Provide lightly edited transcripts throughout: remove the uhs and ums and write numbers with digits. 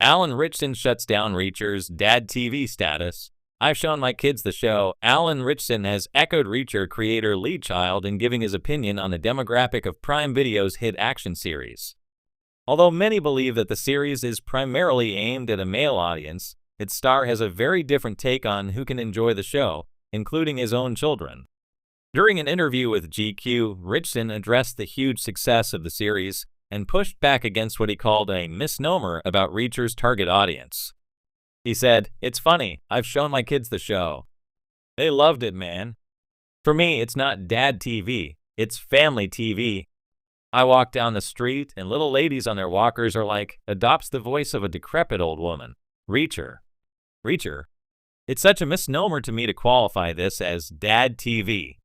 Alan Ritchson shuts down Reacher's Dad TV status. I've shown my kids the show. Alan Ritchson has echoed Reacher creator Lee Child in giving his opinion on the demographic of Prime Video's hit action series. Although many believe that the series is primarily aimed at a male audience, its star has a very different take on who can enjoy the show, including his own children. During an interview with GQ, Ritchson addressed the huge success of the series and pushed back against what he called a misnomer about Reacher's target audience. He said, "It's funny, I've shown my kids the show. They loved it, man. For me, it's not dad TV, it's family TV. I walk down the street and little ladies on their walkers are like, adopts the voice of a decrepit old woman. Reacher. Reacher. It's such a misnomer to me to qualify this as dad TV.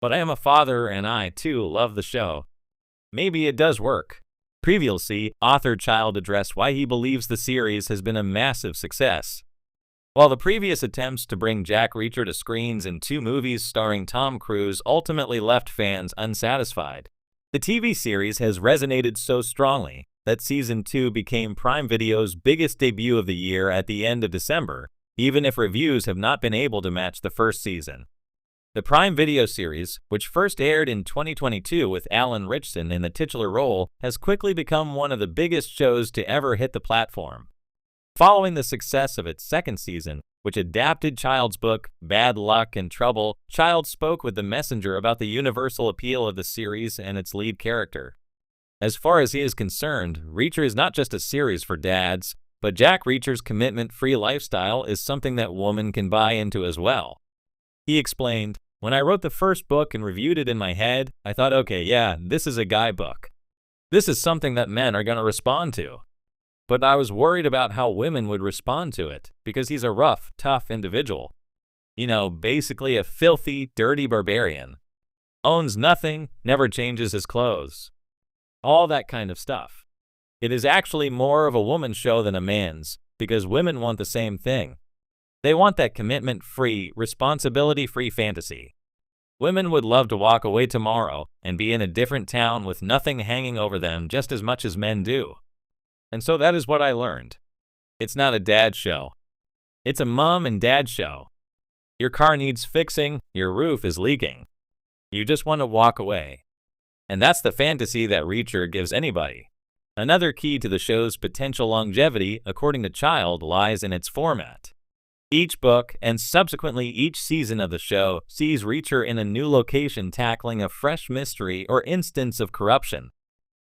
But I am a father and I, too, love the show. Maybe it does work." Previously, author Child addressed why he believes the series has been a massive success. While the previous attempts to bring Jack Reacher to screens in 2 movies starring Tom Cruise ultimately left fans unsatisfied, the TV series has resonated so strongly that Season 2 became Prime Video's biggest debut of the year at the end of December, even if reviews have not been able to match the first season. The Prime Video series, which first aired in 2022 with Alan Ritchson in the titular role, has quickly become one of the biggest shows to ever hit the platform. Following the success of its second season, which adapted Child's book, Bad Luck and Trouble, Child spoke with The Messenger about the universal appeal of the series and its lead character. As far as he is concerned, Reacher is not just a series for dads, but Jack Reacher's commitment-free lifestyle is something that women can buy into as well. He explained, "When I wrote the first book and reviewed it in my head, I thought, okay, yeah, this is a guy book. This is something that men are going to respond to. But I was worried about how women would respond to it, because he's a rough, tough individual. You know, basically a filthy, dirty barbarian. Owns nothing, never changes his clothes. All that kind of stuff. It is actually more of a woman's show than a man's, because women want the same thing. They want that commitment-free, responsibility-free fantasy. Women would love to walk away tomorrow and be in a different town with nothing hanging over them just as much as men do. And so that is what I learned. It's not a dad show. It's a mom and dad show. Your car needs fixing, your roof is leaking. You just want to walk away. And that's the fantasy that Reacher gives anybody." Another key to the show's potential longevity, according to Child, lies in its format. Each book, and subsequently each season of the show, sees Reacher in a new location tackling a fresh mystery or instance of corruption.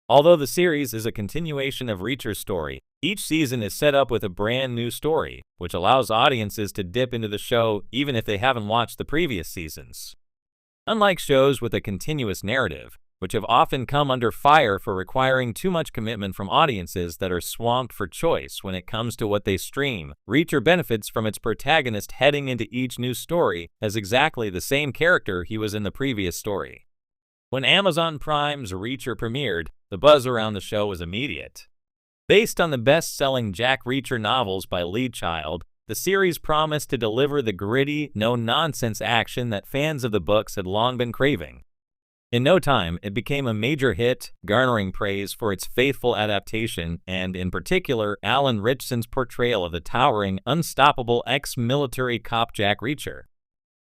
Although the series is a continuation of Reacher's story, each season is set up with a brand new story, which allows audiences to dip into the show even if they haven't watched the previous seasons. Unlike shows with a continuous narrative, which have often come under fire for requiring too much commitment from audiences that are swamped for choice when it comes to what they stream, Reacher benefits from its protagonist heading into each new story as exactly the same character he was in the previous story. When Amazon Prime's Reacher premiered, the buzz around the show was immediate. Based on the best-selling Jack Reacher novels by Lee Child, the series promised to deliver the gritty, no-nonsense action that fans of the books had long been craving. In no time, it became a major hit, garnering praise for its faithful adaptation and, in particular, Alan Ritchson's portrayal of the towering, unstoppable ex-military cop Jack Reacher.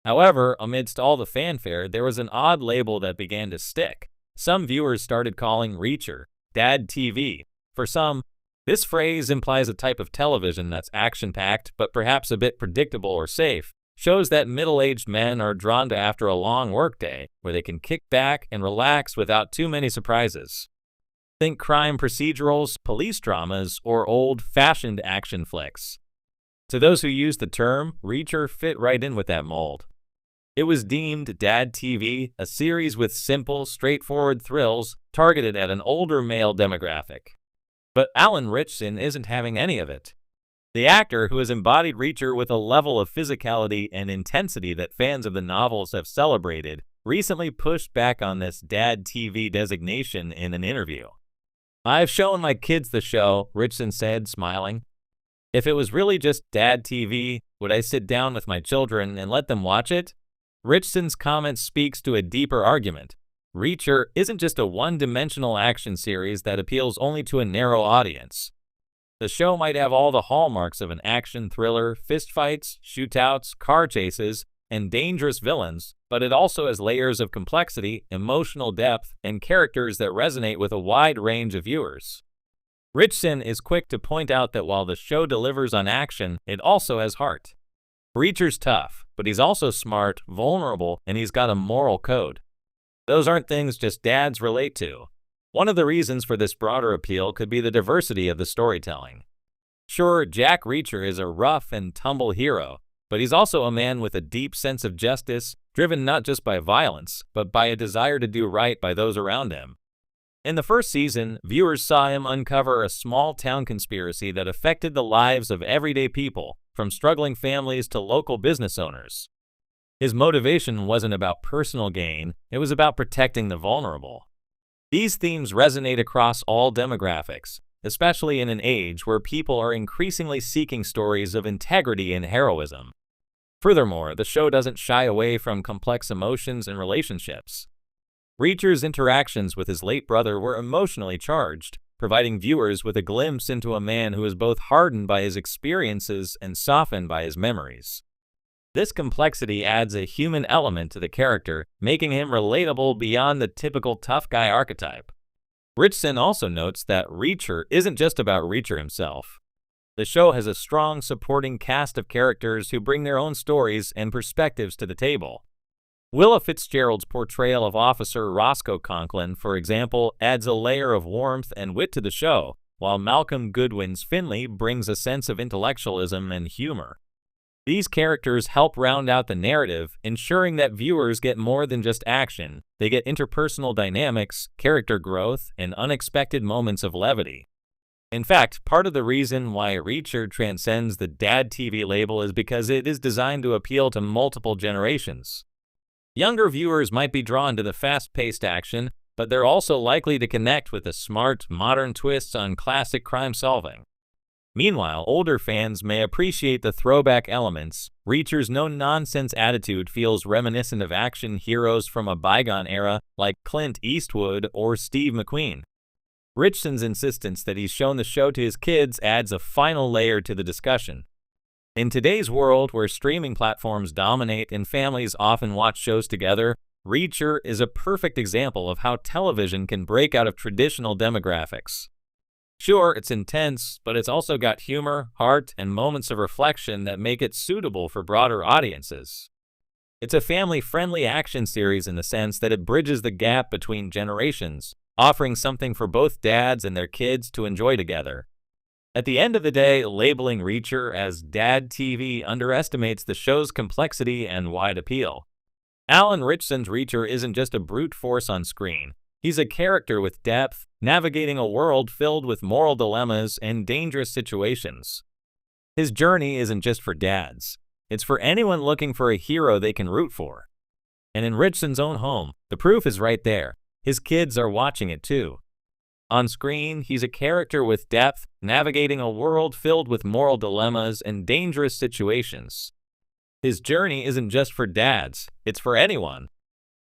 However, amidst all the fanfare, there was an odd label that began to stick. Some viewers started calling Reacher Dad TV. For some, this phrase implies a type of television that's action-packed but perhaps a bit predictable or safe. Shows that middle-aged men are drawn to after a long workday, where they can kick back and relax without too many surprises. Think crime procedurals, police dramas, or old-fashioned action flicks. To those who use the term, Reacher fit right in with that mold. It was deemed Dad TV, a series with simple, straightforward thrills targeted at an older male demographic. But Alan Ritchson isn't having any of it. The actor, who has embodied Reacher with a level of physicality and intensity that fans of the novels have celebrated, recently pushed back on this Dad TV designation in an interview. "I've shown my kids the show," Ritchson said, smiling. "If it was really just Dad TV, would I sit down with my children and let them watch it?" Ritchson's comment speaks to a deeper argument. Reacher isn't just a one-dimensional action series that appeals only to a narrow audience. The show might have all the hallmarks of an action thriller, fistfights, shootouts, car chases, and dangerous villains, but it also has layers of complexity, emotional depth, and characters that resonate with a wide range of viewers. Ritchson is quick to point out that while the show delivers on action, it also has heart. Reacher's tough, but he's also smart, vulnerable, and he's got a moral code. Those aren't things just dads relate to. One of the reasons for this broader appeal could be the diversity of the storytelling. Sure, Jack Reacher is a rough-and-tumble hero, but he's also a man with a deep sense of justice, driven not just by violence, but by a desire to do right by those around him. In the first season, viewers saw him uncover a small-town conspiracy that affected the lives of everyday people, from struggling families to local business owners. His motivation wasn't about personal gain, it was about protecting the vulnerable. These themes resonate across all demographics, especially in an age where people are increasingly seeking stories of integrity and heroism. Furthermore, the show doesn't shy away from complex emotions and relationships. Reacher's interactions with his late brother were emotionally charged, providing viewers with a glimpse into a man who is both hardened by his experiences and softened by his memories. This complexity adds a human element to the character, making him relatable beyond the typical tough guy archetype. Ritchson also notes that Reacher isn't just about Reacher himself. The show has a strong supporting cast of characters who bring their own stories and perspectives to the table. Willa Fitzgerald's portrayal of Officer Roscoe Conklin, for example, adds a layer of warmth and wit to the show, while Malcolm Goodwin's Finley brings a sense of intellectualism and humor. These characters help round out the narrative, ensuring that viewers get more than just action. They get interpersonal dynamics, character growth, and unexpected moments of levity. In fact, part of the reason why Reacher transcends the dad TV label is because it is designed to appeal to multiple generations. Younger viewers might be drawn to the fast-paced action, but they're also likely to connect with the smart, modern twists on classic crime solving. Meanwhile, older fans may appreciate the throwback elements. Reacher's no-nonsense attitude feels reminiscent of action heroes from a bygone era like Clint Eastwood or Steve McQueen. Ritchson's insistence that he's shown the show to his kids adds a final layer to the discussion. In today's world where streaming platforms dominate and families often watch shows together, Reacher is a perfect example of how television can break out of traditional demographics. Sure, it's intense, but it's also got humor, heart, and moments of reflection that make it suitable for broader audiences. It's a family-friendly action series in the sense that it bridges the gap between generations, offering something for both dads and their kids to enjoy together. At the end of the day, labeling Reacher as Dad TV underestimates the show's complexity and wide appeal. Alan Ritchson's Reacher isn't just a brute force on screen. He's a character with depth, navigating a world filled with moral dilemmas and dangerous situations. His journey isn't just for dads. It's for anyone looking for a hero they can root for. And in Ritchson's own home, the proof is right there. His kids are watching it too. On screen, he's a character with depth, navigating a world filled with moral dilemmas and dangerous situations. His journey isn't just for dads, it's for anyone,